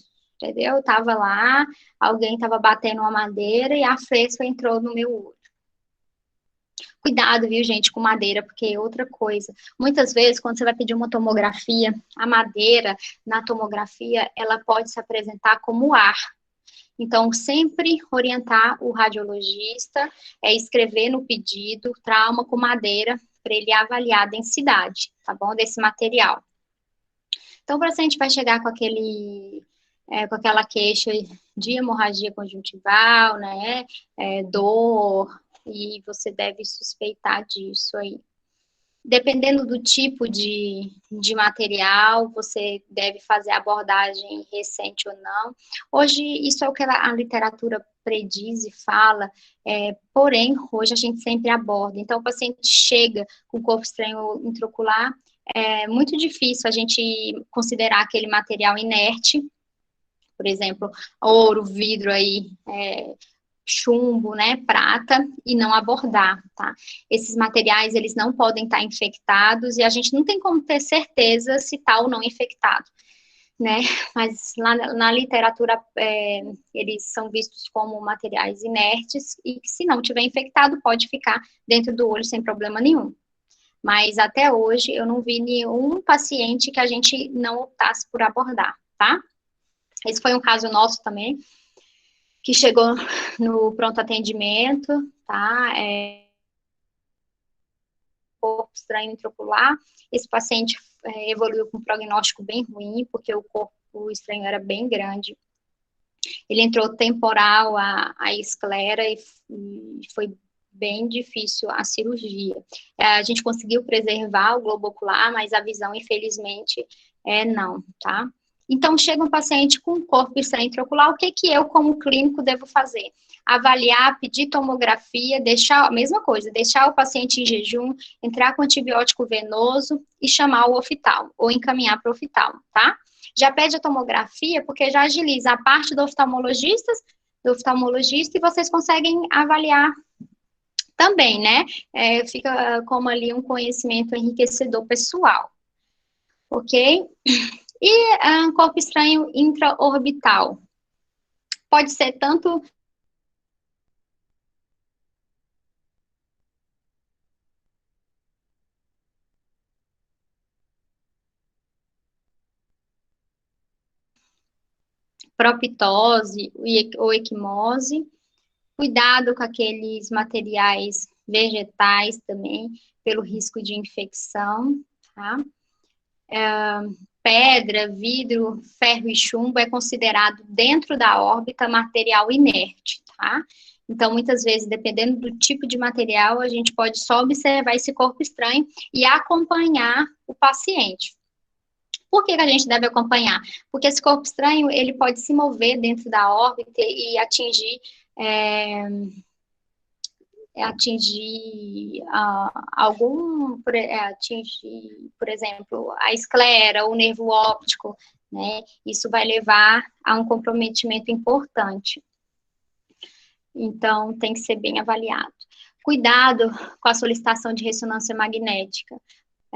entendeu? Eu tava lá, alguém tava batendo uma madeira e a fresca entrou no meu olho. Cuidado, viu, gente, com madeira, porque é outra coisa. Muitas vezes, quando você vai pedir uma tomografia, a madeira, na tomografia, ela pode se apresentar como ar. Então, sempre orientar o radiologista, escrever no pedido, trauma com madeira, para ele avaliar a densidade, tá bom, desse material. Então, o paciente vai chegar com aquela queixa de hemorragia conjuntival, né, dor, e você deve suspeitar disso aí. Dependendo do tipo de material, você deve fazer abordagem recente ou não. Hoje, isso é o que a literatura prediz e fala, porém, hoje a gente sempre aborda. Então, o paciente chega com corpo estranho intraocular, é muito difícil a gente considerar aquele material inerte, por exemplo, ouro, vidro aí, chumbo, né, prata, e não abordar, tá? Esses materiais, eles não podem estar infectados, e a gente não tem como ter certeza se tá ou não infectado, né? Mas lá na literatura, eles são vistos como materiais inertes, e que se não tiver infectado, pode ficar dentro do olho sem problema nenhum. Mas até hoje, eu não vi nenhum paciente que a gente não optasse por abordar, tá? Esse foi um caso nosso também, que chegou no pronto atendimento, tá? Corpo estranho intraocular. Esse paciente evoluiu com um prognóstico bem ruim, porque o corpo estranho era bem grande. Ele entrou temporal a esclera e foi bem difícil a cirurgia. A gente conseguiu preservar o globo ocular, mas a visão, infelizmente, não, tá? Então, chega um paciente com corpo estranho intraocular, o que eu, como clínico, devo fazer? Avaliar, pedir tomografia, a mesma coisa, deixar o paciente em jejum, entrar com antibiótico venoso e chamar o oftalmo, ou encaminhar para o oftalmo, tá? Já pede a tomografia, porque já agiliza a parte do oftalmologista, e vocês conseguem avaliar também, né? Fica como ali um conhecimento enriquecedor pessoal, ok? E corpo estranho intraorbital. Pode ser tanto proptose ou equimose. Cuidado com aqueles materiais vegetais também, pelo risco de infecção, tá? Pedra, vidro, ferro e chumbo é considerado dentro da órbita material inerte, tá? Então, muitas vezes, dependendo do tipo de material, a gente pode só observar esse corpo estranho e acompanhar o paciente. Por que a gente deve acompanhar? Porque esse corpo estranho, ele pode se mover dentro da órbita e atingir por exemplo, a esclera, o nervo óptico, né? Isso vai levar a um comprometimento importante. Então, tem que ser bem avaliado. Cuidado com a solicitação de ressonância magnética.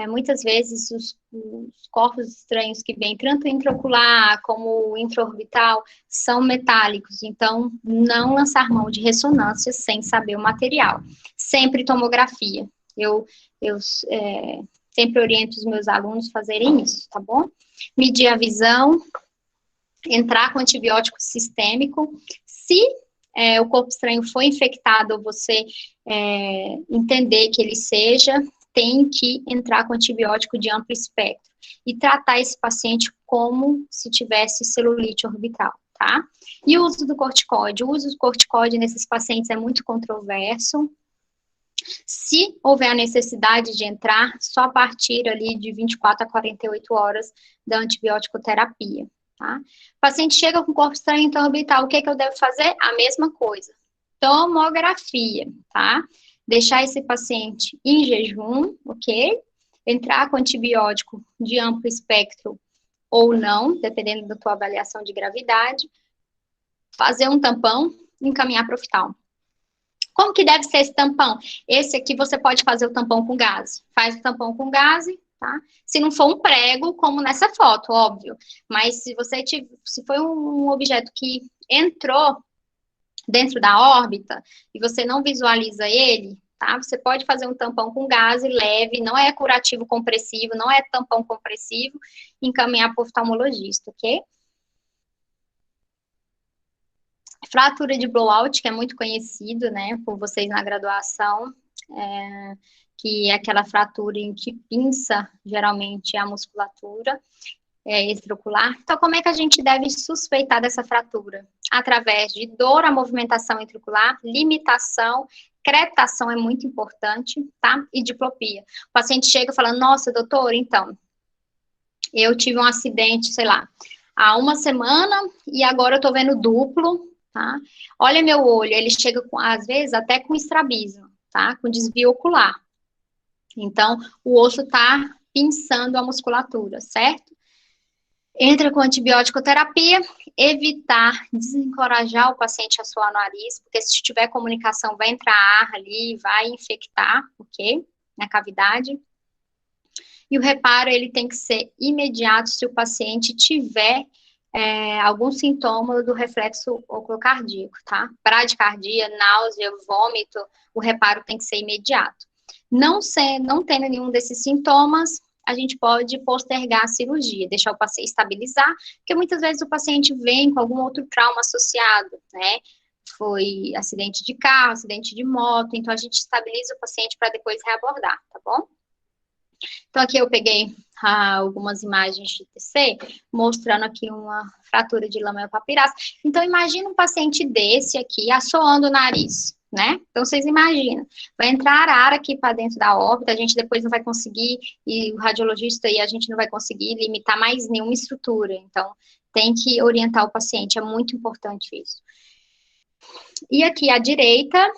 Muitas vezes, os corpos estranhos que vêm, tanto intraocular como intraorbital, são metálicos. Então, não lançar mão de ressonância sem saber o material. Sempre tomografia. Eu sempre oriento os meus alunos a fazerem isso, tá bom? Medir a visão, entrar com antibiótico sistêmico. Se o corpo estranho foi infectado, ou você entender que ele seja, tem que entrar com antibiótico de amplo espectro e tratar esse paciente como se tivesse celulite orbital, tá? E o uso do corticoide? O uso do corticoide nesses pacientes é muito controverso. Se houver a necessidade de entrar, só a partir ali de 24 a 48 horas da antibiótico-terapia, tá? O paciente chega com corpo estranho intraorbital, o que eu devo fazer? A mesma coisa. Tomografia, tá? Deixar esse paciente em jejum, ok? Entrar com antibiótico de amplo espectro ou não, dependendo da tua avaliação de gravidade. Fazer um tampão e encaminhar para o oftalmo. Como que deve ser esse tampão? Esse aqui você pode fazer o tampão com gaze. Faz o tampão com gaze, tá? Se não for um prego, como nessa foto, óbvio. Mas se foi um objeto que entrou dentro da órbita e você não visualiza ele, tá? Você pode fazer um tampão com gaze leve, não é curativo compressivo, não é tampão compressivo, e encaminhar para o oftalmologista, ok? Fratura de blowout, que é muito conhecido, né, por vocês na graduação, que é aquela fratura em que pinça, geralmente, a musculatura extraocular. Então, como é que a gente deve suspeitar dessa fratura? Através de dor à movimentação intraocular, limitação, crepitação é muito importante, tá? E diplopia. O paciente chega falando, nossa, doutor, então, eu tive um acidente, sei lá, há uma semana e agora eu tô vendo duplo, tá? Olha meu olho, ele chega, às vezes, até com estrabismo, tá? Com desvio ocular. Então, o osso tá pinçando a musculatura, certo? Entra com antibiótico terapia, evitar desencorajar o paciente a suar o nariz, porque se tiver comunicação vai entrar ar ali, vai infectar, ok? Na cavidade. E o reparo, ele tem que ser imediato se o paciente tiver algum sintoma do reflexo oculocardíaco, tá? Bradicardia, náusea, vômito, o reparo tem que ser imediato. Não tendo nenhum desses sintomas, a gente pode postergar a cirurgia, deixar o paciente estabilizar, porque muitas vezes o paciente vem com algum outro trauma associado, né? Foi acidente de carro, acidente de moto, então a gente estabiliza o paciente para depois reabordar, tá bom? Então, aqui eu peguei algumas imagens de TC, mostrando aqui uma fratura de lamelopapirácea. Então, imagina um paciente desse aqui, assoando o nariz, né? Então, vocês imaginam, vai entrar ar aqui para dentro da órbita, a gente depois não vai conseguir, e o radiologista e a gente não vai conseguir limitar mais nenhuma estrutura. Então, tem que orientar o paciente, é muito importante isso. E aqui à direita,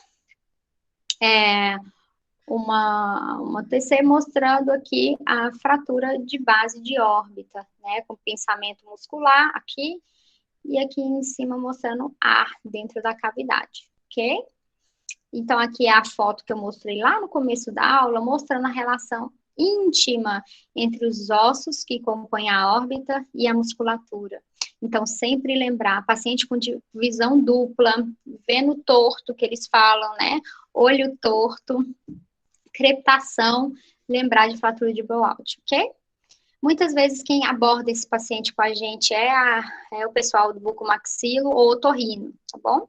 uma TC mostrando aqui a fratura de base de órbita, né, com pensamento muscular aqui, e aqui em cima mostrando ar dentro da cavidade, ok? Então, aqui é a foto que eu mostrei lá no começo da aula, mostrando a relação íntima entre os ossos que compõem a órbita e a musculatura. Então, sempre lembrar, paciente com visão dupla, vendo torto, que eles falam, né, olho torto, crepitação, lembrar de fratura de blowout, ok? Muitas vezes quem aborda esse paciente com a gente é o pessoal do bucomaxilo ou otorrino, tá bom?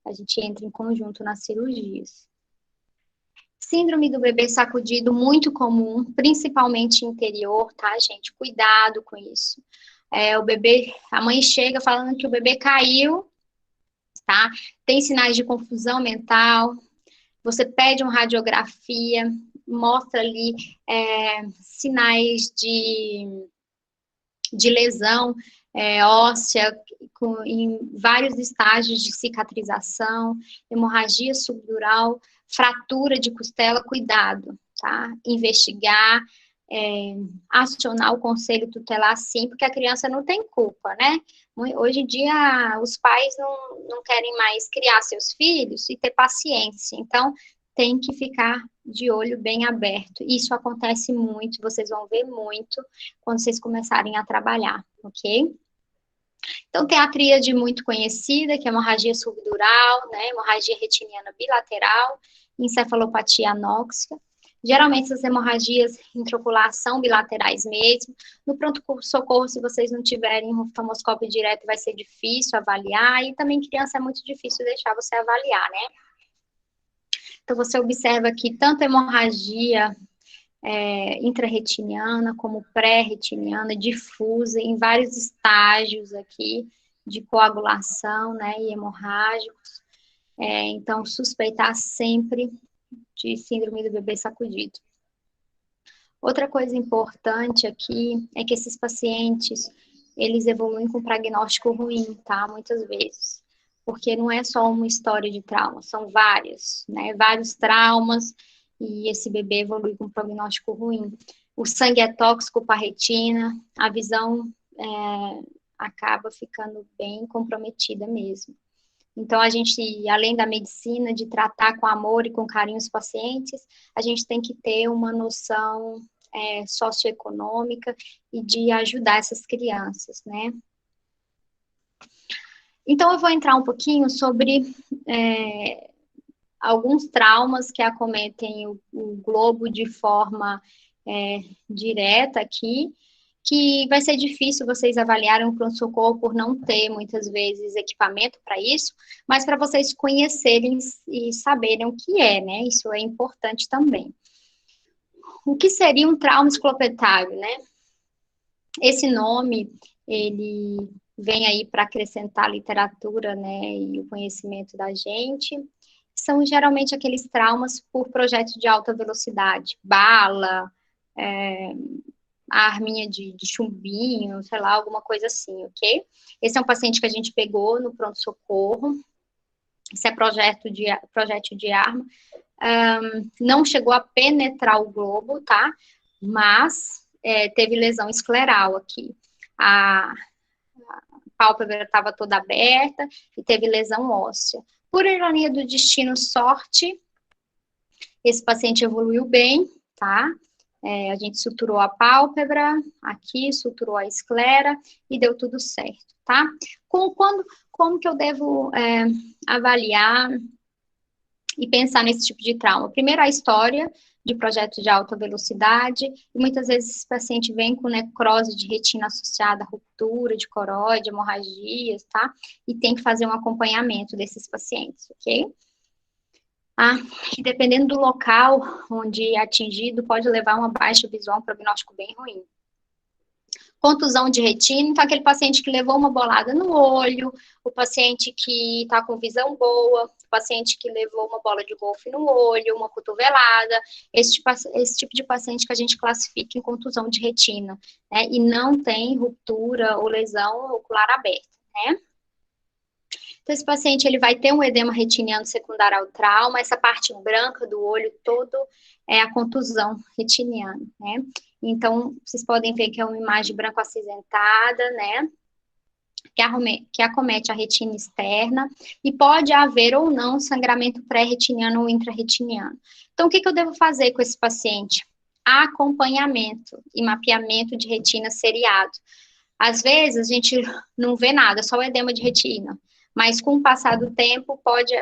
A gente entra em conjunto nas cirurgias. Síndrome do bebê sacudido, muito comum, principalmente interior, tá, gente? Cuidado com isso. O bebê, a mãe chega falando que o bebê caiu, tá? Tem sinais de confusão mental. Você pede uma radiografia, mostra ali sinais de lesão óssea, em vários estágios de cicatrização, hemorragia subdural, fratura de costela, cuidado, tá? Investigar, acionar o conselho tutelar sim, porque a criança não tem culpa, né? Hoje em dia, os pais não querem mais criar seus filhos e ter paciência, então tem que ficar de olho bem aberto. Isso acontece muito, vocês vão ver muito quando vocês começarem a trabalhar, ok? Então, tem a tríade muito conhecida, que é hemorragia subdural, né, hemorragia retiniana bilateral, encefalopatia anóxica. Geralmente, essas hemorragias intraocular são bilaterais mesmo. No pronto-socorro, se vocês não tiverem um oftalmoscópio direto, vai ser difícil avaliar. E também criança é muito difícil deixar você avaliar, né? Então, você observa aqui tanto hemorragia intrarretiniana como pré-retiniana, difusa, em vários estágios aqui de coagulação, né, e hemorrágicos. Então, suspeitar sempre de síndrome do bebê sacudido. Outra coisa importante aqui é que esses pacientes, eles evoluem com prognóstico ruim, tá? Muitas vezes. Porque não é só uma história de trauma, são vários, né? Vários traumas, e esse bebê evolui com prognóstico ruim. O sangue é tóxico para a retina, a visão acaba ficando bem comprometida mesmo. Então, a gente, além da medicina, de tratar com amor e com carinho os pacientes, a gente tem que ter uma noção socioeconômica e de ajudar essas crianças, né? Então, eu vou entrar um pouquinho sobre alguns traumas que acometem o globo de forma direta aqui, que vai ser difícil vocês avaliarem o pronto-socorro por não ter, muitas vezes, equipamento para isso, mas para vocês conhecerem e saberem o que é, né? Isso é importante também. O que seria um trauma esclopetário, né? Esse nome, ele vem aí para acrescentar a literatura, né, e o conhecimento da gente. São geralmente aqueles traumas por projeto de alta velocidade, bala, a arminha de chumbinho, sei lá, alguma coisa assim, ok? Esse é um paciente que a gente pegou no pronto-socorro. Esse é projétil de arma. Não chegou a penetrar o globo, tá? Mas teve lesão escleral aqui. A pálpebra estava toda aberta e teve lesão óssea. Por ironia do destino, sorte, esse paciente evoluiu bem, tá? A gente suturou a pálpebra aqui, suturou a esclera e deu tudo certo, tá? Como que eu devo avaliar e pensar nesse tipo de trauma? Primeiro, a história de projeto de alta velocidade, e muitas vezes esse paciente vem com necrose de retina associada à ruptura de coroide, hemorragias, tá? E tem que fazer um acompanhamento desses pacientes, ok? E dependendo do local onde é atingido, pode levar a uma baixa visual, um prognóstico bem ruim. Contusão de retina, então aquele paciente que levou uma bolada no olho, o paciente que está com visão boa, o paciente que levou uma bola de golfe no olho, uma cotovelada, esse tipo de paciente que a gente classifica em contusão de retina, né, e não tem ruptura ou lesão ocular aberta, né. Então, esse paciente, ele vai ter um edema retiniano secundário ao trauma, essa parte branca do olho todo é a contusão retiniana, né? Então, vocês podem ver que é uma imagem branco acinzentada, né? Que acomete a retina externa, e pode haver ou não sangramento pré-retiniano ou intrarretiniano. Então, o que eu devo fazer com esse paciente? Acompanhamento e mapeamento de retina seriado. Às vezes, a gente não vê nada, só o edema de retina. Mas com o passar do tempo pode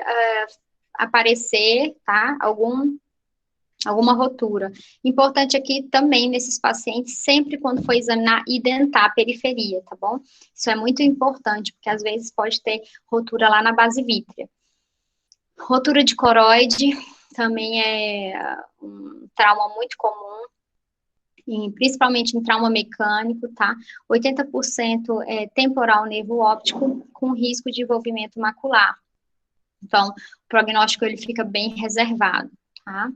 aparecer, tá, alguma rotura. Importante aqui também nesses pacientes, sempre quando for examinar, identar a periferia, tá bom? Isso é muito importante, porque às vezes pode ter rotura lá na base vítrea. Rotura de coroide também é um trauma muito comum, principalmente em trauma mecânico, tá? 80% é temporal nervo óptico com risco de envolvimento macular. Então, o prognóstico ele fica bem reservado, tá?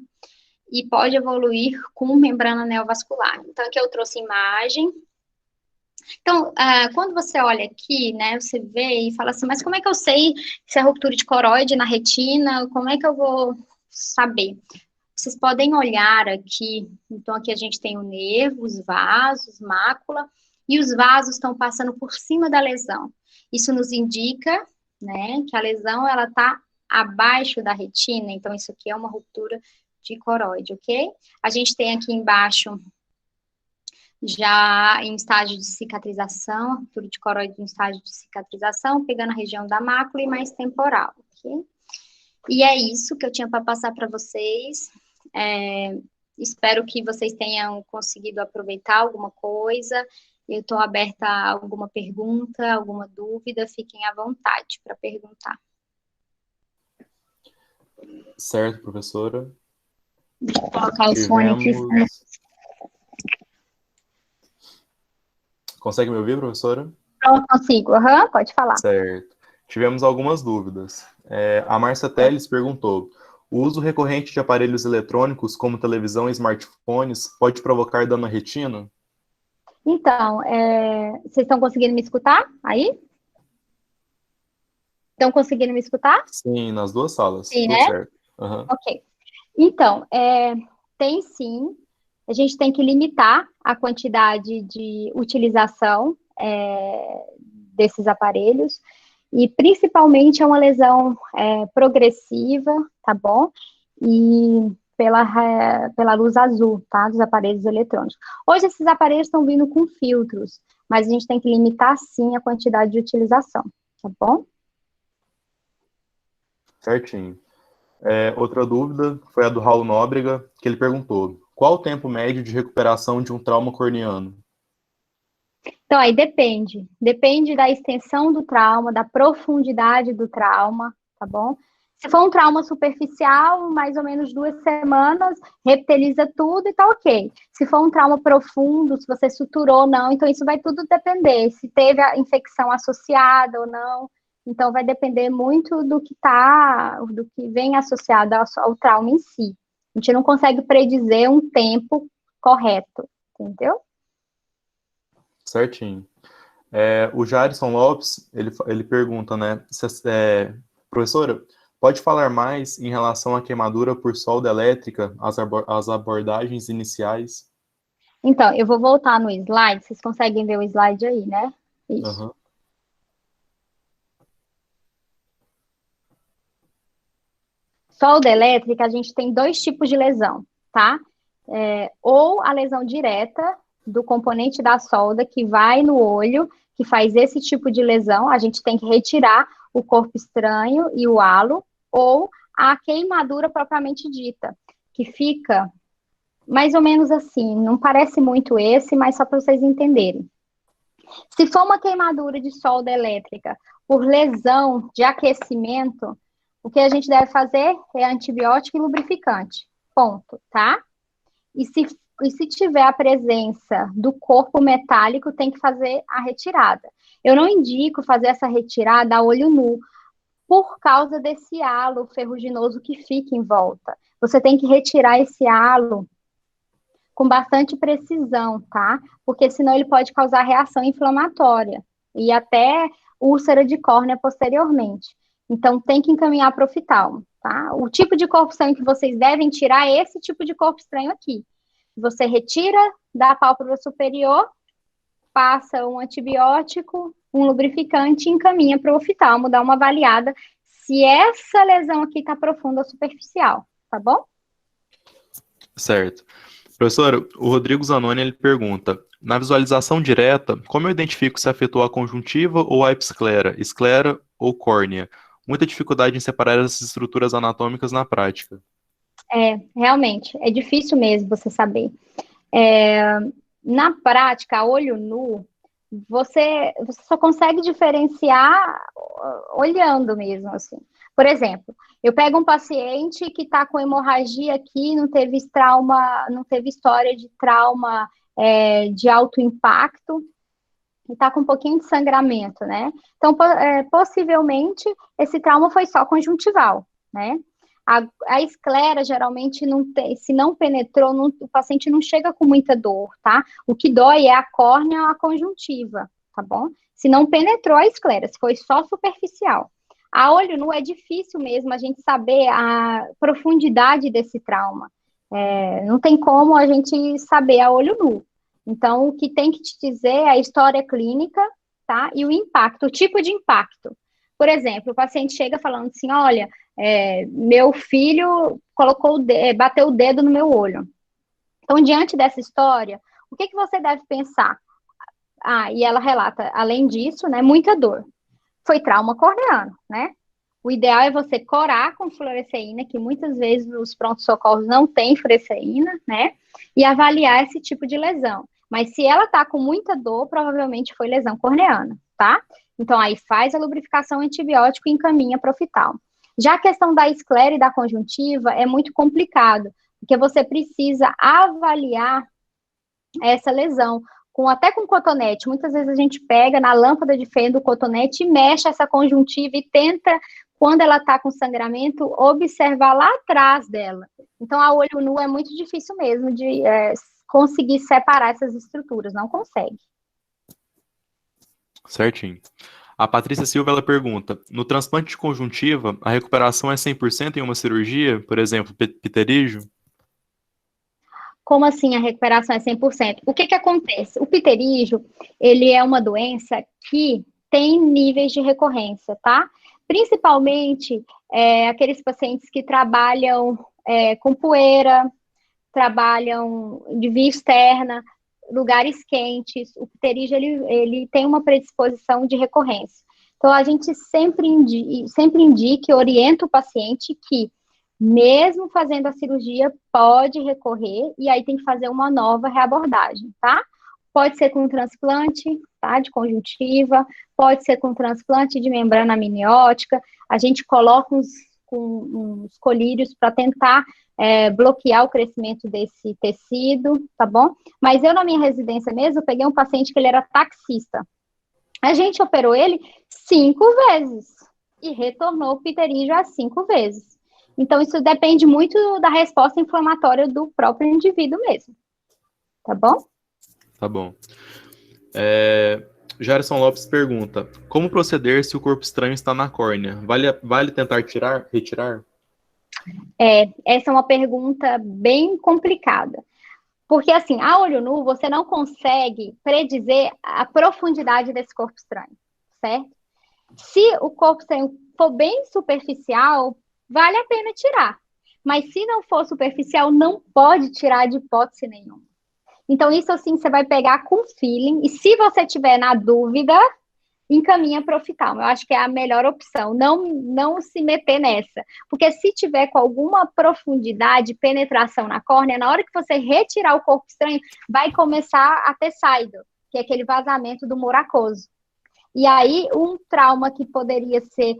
E pode evoluir com membrana neovascular. Então, aqui eu trouxe imagem. Então, quando você olha aqui, né, você vê e fala assim, mas como é que eu sei se é ruptura de coroide na retina? Como é que eu vou saber? Vocês podem olhar aqui, então aqui a gente tem o nervo, os vasos, mácula, e os vasos estão passando por cima da lesão. Isso nos indica, né, que a lesão, ela está abaixo da retina, então isso aqui é uma ruptura de coroide, ok? A gente tem aqui embaixo, já em estágio de cicatrização, ruptura de coroide em estágio de cicatrização, pegando a região da mácula e mais temporal, ok? E é isso que eu tinha para passar para vocês. Espero que vocês tenham conseguido aproveitar alguma coisa. Eu estou aberta a alguma pergunta, alguma dúvida, fiquem à vontade para perguntar. Certo, professora. Vou colocar o fone aqui. Consegue me ouvir, professora? Pronto, consigo. Pode falar. Certo. Tivemos algumas dúvidas. A Márcia Teles perguntou: o uso recorrente de aparelhos eletrônicos, como televisão e smartphones, pode provocar dano à retina? Então, vocês estão conseguindo me escutar aí? Estão conseguindo me escutar? Sim, nas duas salas. Sim, Tudo né? certo. Uhum. Ok. Então, tem sim. A gente tem que limitar a quantidade de utilização desses aparelhos. E, principalmente, é uma lesão progressiva, tá bom? E pela luz azul, tá? Dos aparelhos eletrônicos. Hoje, esses aparelhos estão vindo com filtros, mas a gente tem que limitar, sim, a quantidade de utilização, tá bom? Certinho. Outra dúvida foi a do Raul Nóbrega, que ele perguntou: qual o tempo médio de recuperação de um trauma corneano? Então, aí depende da extensão do trauma, da profundidade do trauma, tá bom? Se for um trauma superficial, mais ou menos 2 semanas, reptiliza tudo e tá ok. Se for um trauma profundo, se você suturou ou não, então isso vai tudo depender, se teve a infecção associada ou não. Então, vai depender muito do que vem associado ao trauma em si. A gente não consegue predizer um tempo correto, entendeu? Certinho. O Jarison Lopes, ele pergunta, né, professora, pode falar mais em relação à queimadura por solda elétrica, as abordagens iniciais? Então, eu vou voltar no slide, vocês conseguem ver o slide aí, né? Isso. Uhum. Solda elétrica, a gente tem 2 tipos de lesão, tá? Ou a lesão direta do componente da solda que vai no olho, que faz esse tipo de lesão, a gente tem que retirar o corpo estranho e o halo, ou a queimadura propriamente dita, que fica mais ou menos assim, não parece muito esse, mas só para vocês entenderem. Se for uma queimadura de solda elétrica por lesão de aquecimento, o que a gente deve fazer é antibiótico e lubrificante. Ponto, tá? E se tiver a presença do corpo metálico, tem que fazer a retirada. Eu não indico fazer essa retirada a olho nu, por causa desse halo ferruginoso que fica em volta. Você tem que retirar esse halo com bastante precisão, tá? Porque senão ele pode causar reação inflamatória e até úlcera de córnea posteriormente. Então, tem que encaminhar para o oftalmo, tá? O tipo de corpo estranho que vocês devem tirar é esse tipo de corpo estranho aqui. Você retira da pálpebra superior, passa um antibiótico, um lubrificante e encaminha para o oftalmo, dá uma avaliada se essa lesão aqui está profunda ou superficial, tá bom? Certo. Professora, o Rodrigo Zanoni, ele pergunta: na visualização direta, como eu identifico se afetou a conjuntiva ou a episclera, esclera ou córnea? Muita dificuldade em separar essas estruturas anatômicas na prática. Realmente, é difícil mesmo você saber. Na prática, a olho nu, você só consegue diferenciar olhando mesmo, assim. Por exemplo, eu pego um paciente que está com hemorragia aqui, não teve trauma, não teve história de trauma de alto impacto, e está com um pouquinho de sangramento, né? Então, possivelmente, esse trauma foi só conjuntival, né? A esclera, geralmente, não tem, se não penetrou, o paciente não chega com muita dor, tá? O que dói é a córnea ou a conjuntiva, tá bom? Se não penetrou a esclera, se foi só superficial. A olho nu é difícil mesmo a gente saber a profundidade desse trauma. Não tem como a gente saber a olho nu. Então, o que tem que te dizer é a história clínica, tá? E o impacto, o tipo de impacto. Por exemplo, o paciente chega falando assim, olha, meu filho bateu o dedo no meu olho. Então, diante dessa história, o que você deve pensar? E ela relata, além disso, né, muita dor. Foi trauma corneano, né? O ideal é você corar com fluoresceína, que muitas vezes os pronto-socorros não têm fluoresceína, né? E avaliar esse tipo de lesão. Mas se ela tá com muita dor, provavelmente foi lesão corneana, tá? Então aí faz a lubrificação antibiótico e encaminha para o oftalmo. Já a questão da esclera e da conjuntiva é muito complicado, porque você precisa avaliar essa lesão, até com cotonete. Muitas vezes a gente pega na lâmpada de fenda o cotonete e mexe essa conjuntiva e tenta, quando ela está com sangramento, observar lá atrás dela. Então, a olho nu é muito difícil mesmo de conseguir separar essas estruturas, não consegue. Certinho. A Patrícia Silva, ela pergunta, no transplante de conjuntiva, a recuperação é 100% em uma cirurgia, por exemplo, pterígio? Como assim a recuperação é 100%? O que que acontece? O pterígio, ele é uma doença que tem níveis de recorrência, tá? Principalmente aqueles pacientes que trabalham com poeira, trabalham de via externa, lugares quentes. O pterígio, ele tem uma predisposição de recorrência. Então, a gente sempre indica e orienta o paciente que mesmo fazendo a cirurgia, pode recorrer, e aí tem que fazer uma nova reabordagem, tá? Pode ser com transplante, tá? De conjuntiva, pode ser com transplante de membrana amniótica, a gente coloca uns colírios para tentar bloquear o crescimento desse tecido, tá bom? Mas eu, na minha residência mesmo, eu peguei um paciente que ele era taxista. A gente operou ele 5 vezes e retornou o pterígio as 5 vezes. Então, isso depende muito da resposta inflamatória do próprio indivíduo mesmo. Tá bom? Tá bom. Jarson Lopes pergunta, como proceder se o corpo estranho está na córnea? Vale tentar retirar? Essa é uma pergunta bem complicada. Porque, assim, a olho nu, você não consegue predizer a profundidade desse corpo estranho, certo? Se o corpo estranho for bem superficial, vale a pena tirar. Mas se não for superficial, não pode tirar de hipótese nenhuma. Então, isso assim, você vai pegar com feeling. E se você tiver na dúvida, encaminha para o oftalmo. Eu acho que é a melhor opção. Não se meter nessa. Porque se tiver com alguma profundidade, penetração na córnea, na hora que você retirar o corpo estranho, vai começar a ter saído, que é aquele vazamento do humor aquoso. E aí, um trauma que poderia ser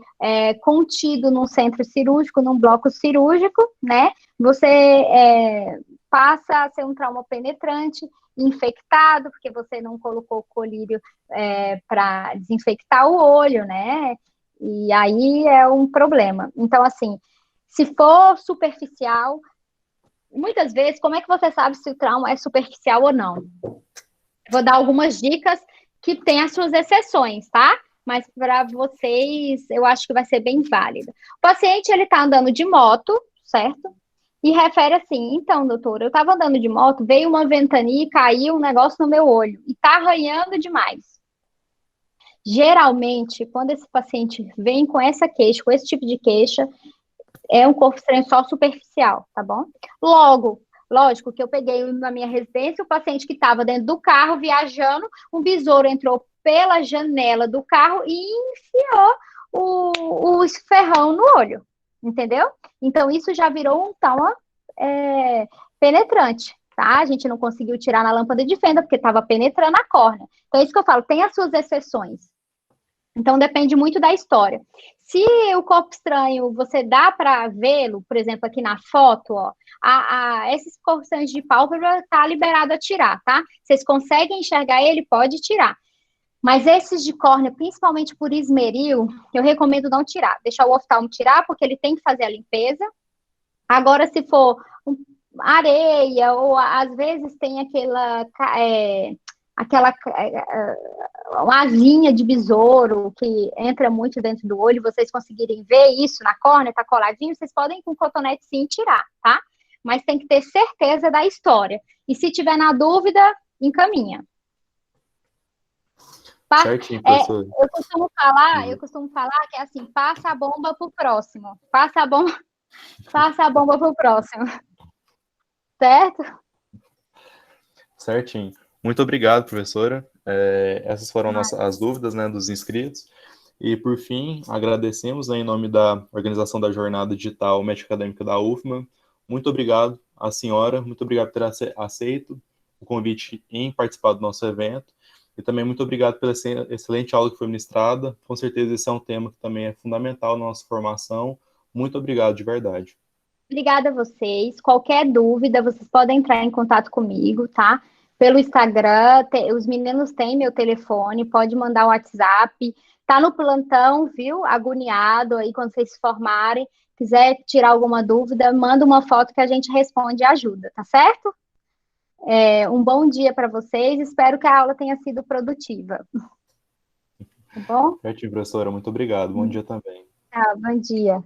contido num centro cirúrgico, num bloco cirúrgico, né? Você passa a ser um trauma penetrante, infectado, porque você não colocou colírio para desinfectar o olho, né? E aí é um problema. Então, assim, se for superficial, muitas vezes, como é que você sabe se o trauma é superficial ou não? Vou dar algumas dicas que tem as suas exceções, tá? Mas para vocês, eu acho que vai ser bem válido. O paciente, ele tá andando de moto, certo? E refere assim, então, doutora, eu estava andando de moto, veio uma ventania e caiu um negócio no meu olho, e tá arranhando demais. Geralmente, quando esse paciente vem com essa queixa, com esse tipo de queixa, é um corpo estranho só superficial, tá bom? Logo, lógico que eu peguei na minha residência o paciente que estava dentro do carro viajando, um besouro entrou pela janela do carro e enfiou o ferrão no olho, entendeu? Então, isso já virou um trauma penetrante, tá? A gente não conseguiu tirar na lâmpada de fenda porque estava penetrando a córnea. Então, é isso que eu falo, tem as suas exceções. Então, depende muito da história. Se o corpo estranho, você dá para vê-lo, por exemplo, aqui na foto, ó, esses corpos estranhos de pálpebra tá liberado a tirar, tá? Vocês conseguem enxergar ele, pode tirar. Mas esses de córnea, principalmente por esmeril, eu recomendo não tirar. Deixar o oftalmo tirar, porque ele tem que fazer a limpeza. Agora, se for areia, ou às vezes tem aquela uma asinha de besouro que entra muito dentro do olho, vocês conseguirem ver isso na córnea, tá coladinho, vocês podem com cotonete sim tirar, tá? Mas tem que ter certeza da história. E se tiver na dúvida, encaminha. Certinho, professor. Eu costumo falar que é assim, passa a bomba pro próximo. Passa a bomba pro próximo. Certo? Certinho. Muito obrigado, professora. Essas foram as dúvidas, né, dos inscritos. E, por fim, agradecemos, né, em nome da organização da Jornada Digital Médica Acadêmica da UFMA. Muito obrigado à senhora, muito obrigado por ter aceito o convite em participar do nosso evento. E também muito obrigado pela excelente aula que foi ministrada. Com certeza esse é um tema que também é fundamental na nossa formação. Muito obrigado, de verdade. Obrigada a vocês. Qualquer dúvida, vocês podem entrar em contato comigo, tá? Pelo Instagram, os meninos têm meu telefone, pode mandar o WhatsApp. Tá no plantão, viu? Agoniado aí quando vocês se formarem. Quiser tirar alguma dúvida, manda uma foto que a gente responde e ajuda, tá certo? Um bom dia para vocês. Espero que a aula tenha sido produtiva. Tá bom? Certinho, professora. Muito obrigado. Bom dia também. Bom dia.